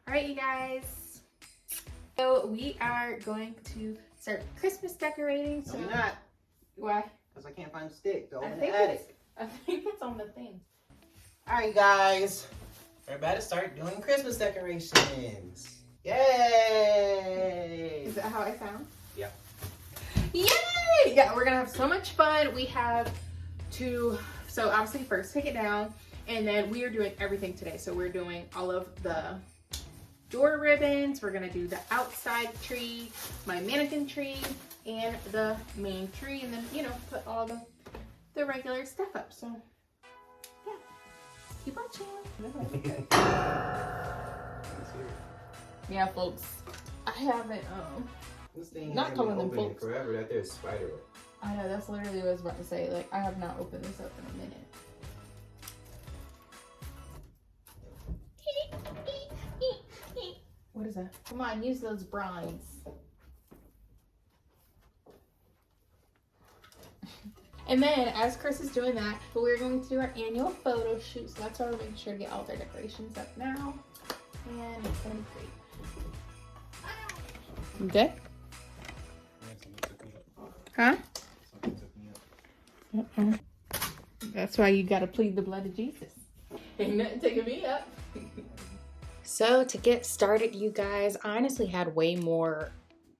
All right, you guys. So we are going to start Christmas decorating. So no, we're not. Why? Because I can't find the stick to open I the attic. think it's on the thing. All right, guys. We're about to start doing Christmas decorations. Yay! Is that how I sound? Yeah. Yay! Yeah, we're gonna have so much fun. We have to, so obviously first take it down, and then we are doing everything today. So we're doing all of the door ribbons. We're gonna do the outside tree, my mannequin tree, and the main tree, and then, you know, put all the regular stuff up. So yeah, keep watching. Yeah, folks, I haven't This thing not hasn't calling been them opened in folks. forever. That there's spider web. I know, that's literally what I was about to say. Like, I have not opened this up in a minute. What is that? Come on, use those brines. And then, as Chris is doing that, we're going to do our annual photo shoot. So that's why we're making sure to get all of our decorations up now. And it's going to be great. Okay? Huh? That's why you gotta plead the blood of Jesus. Ain't nothing taking me up. So to get started, you guys, I honestly had way more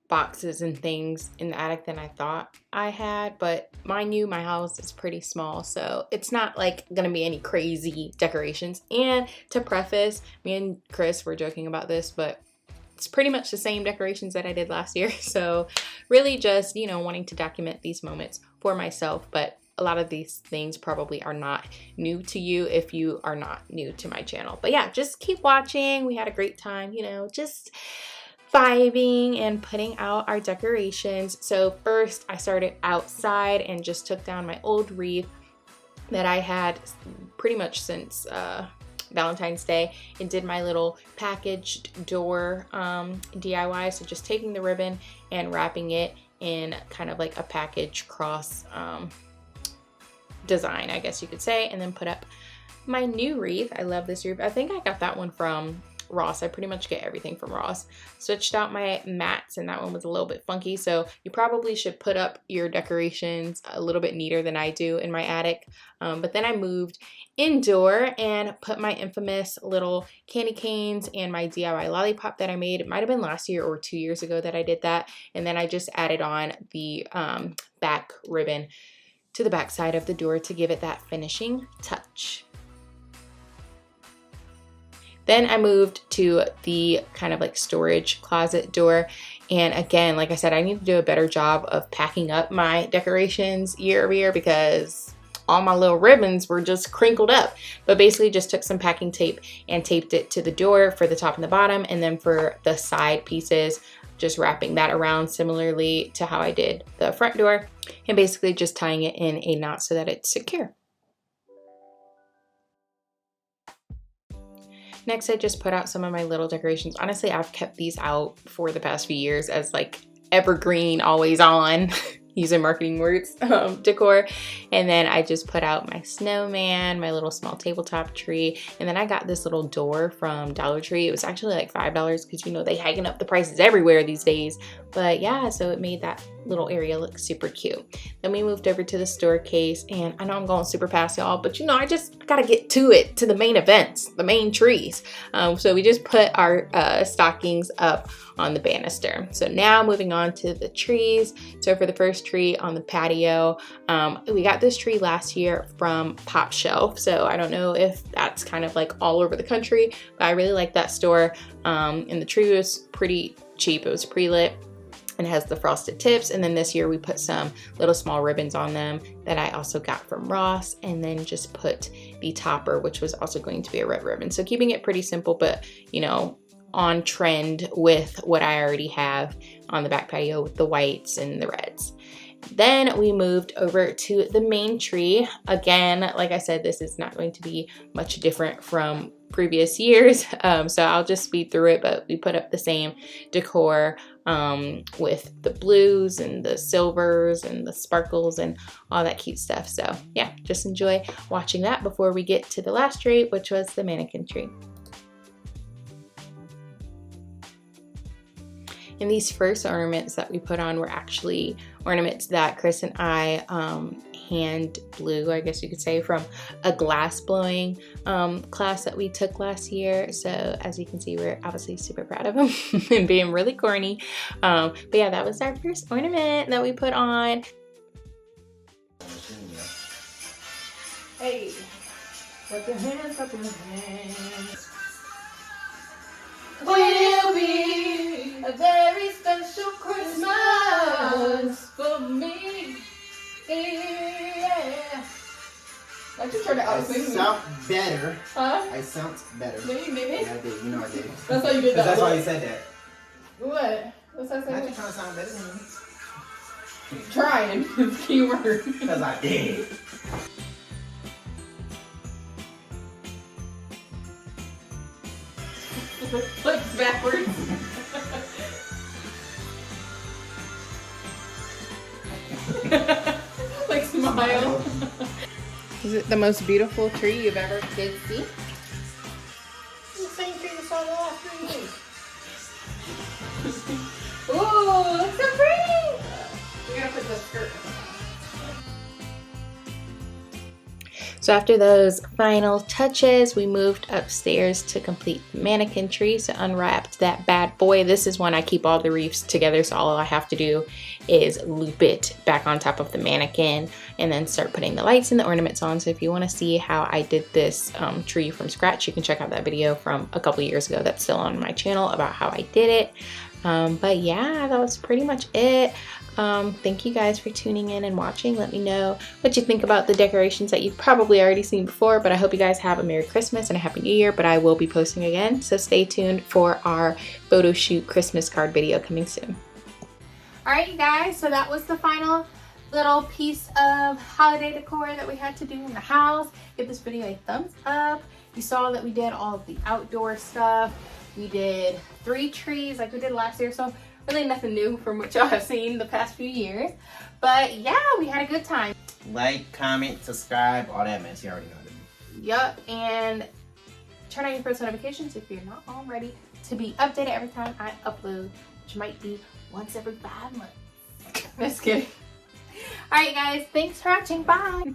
boxes and things in the attic than I thought I had, but mind you, my house is pretty small, so it's not like gonna be any crazy decorations. And to preface, me and Chris were joking about this, but it's pretty much the same decorations that I did last year. So really just, you know, wanting to document these moments for myself. But a lot of these things probably are not new to you if you are not new to my channel. But yeah, just keep watching. We had a great time, you know, just vibing and putting out our decorations. So first I started outside and just took down my old wreath that I had pretty much since Valentine's Day, and did my little packaged door DIY. So just taking the ribbon and wrapping it in kind of like a package cross design, I guess you could say, and then put up my new wreath. I love this wreath. I think I got that one from Ross. I pretty much get everything from Ross. Switched out my mats, and that one was a little bit funky, so you probably should put up your decorations a little bit neater than I do in my attic. But then I moved indoor and put my infamous little candy canes and my DIY lollipop that I made. It might have been last year or 2 years ago that I did that, and then I just added on the back ribbon to the back side of the door to give it that finishing touch. Then I moved to the kind of like storage closet door. And again, like I said, I need to do a better job of packing up my decorations year over year because all my little ribbons were just crinkled up. But basically just took some packing tape and taped it to the door for the top and the bottom. And then for the side pieces, just wrapping that around similarly to how I did the front door. And basically just tying it in a knot so that it's secure. Next, I just put out some of my little decorations. Honestly, I've kept these out for the past few years as like evergreen, always on, using marketing words, decor. And then I just put out my snowman, my little small tabletop tree. And then I got this little door from Dollar Tree. It was actually like $5 because, you know, they hiking up the prices everywhere these days. But yeah, so it made that little area look super cute. Then we moved over to the store case, and I know I'm going super fast, y'all, but you know, I just gotta get to it, to the main events, the main trees. So we just put our stockings up on the banister. So now moving on to the trees. So for the first tree on the patio, we got this tree last year from Pop Shelf. So I don't know if that's kind of like all over the country, but I really like that store. And the tree was pretty cheap. It was pre-lit and has the frosted tips. And then this year we put some little small ribbons on them that I also got from Ross, and then just put the topper, which was also going to be a red ribbon. So keeping it pretty simple, but you know, on trend with what I already have on the back patio with the whites and the reds. Then we moved over to the main tree. Again, like I said, this is not going to be much different from previous years, so I'll just speed through it, but we put up the same decor with the blues and the silvers and the sparkles and all that cute stuff. So yeah, just enjoy watching that before we get to the last tree, which was the mannequin tree. And these first ornaments that we put on were actually ornaments that Chris and I hand blew, I guess you could say, from a glass blowing class that we took last year. So as you can see, we're obviously super proud of them and being really corny. But yeah, that was our first ornament that we put on. Hey, put your hands up, your hands. Will be a very special Christmas for me. Yeah. I just turned it out. I sound better. Huh? I sound better. No, you didn't. Yeah, I did. You know I did. That's how you did that. That's why you said that. What? What's that Not saying? you trying to sound better than me. Trying is the key word. Because I did. Flips backwards. Like smile. Is it the most beautiful tree you've ever did see? It's the same thing you saw the last 3 years. Ooh, looks so pretty! We're gonna put the skirt on. So after those final touches, we moved upstairs to complete the mannequin tree. So unwrapped that bad boy. This is when I keep all the wreaths together, so all I have to do is loop it back on top of the mannequin and then start putting the lights and the ornaments on. So if you want to see how I did this tree from scratch, you can check out that video from a couple years ago that's still on my channel about how I did it. But yeah, that was pretty much it. Thank you guys for tuning in and watching. Let me know what you think about the decorations that you've probably already seen before, but I hope you guys have a Merry Christmas and a Happy New Year, but I will be posting again, so stay tuned for our photo shoot Christmas card video coming soon. Alright you guys, so that was the final little piece of holiday decor that we had to do in the house. Give this video a thumbs up. You saw that we did all of the outdoor stuff. We did 3 trees like we did last year, so really nothing new from what y'all have seen the past few years. But yeah, we had a good time. Like, comment, subscribe, all that mess. You already know that. Yup, and turn on your post notifications if you're not already to be updated every time I upload, which might be once every 5 months. Just kidding. Alright guys, thanks for watching. Bye!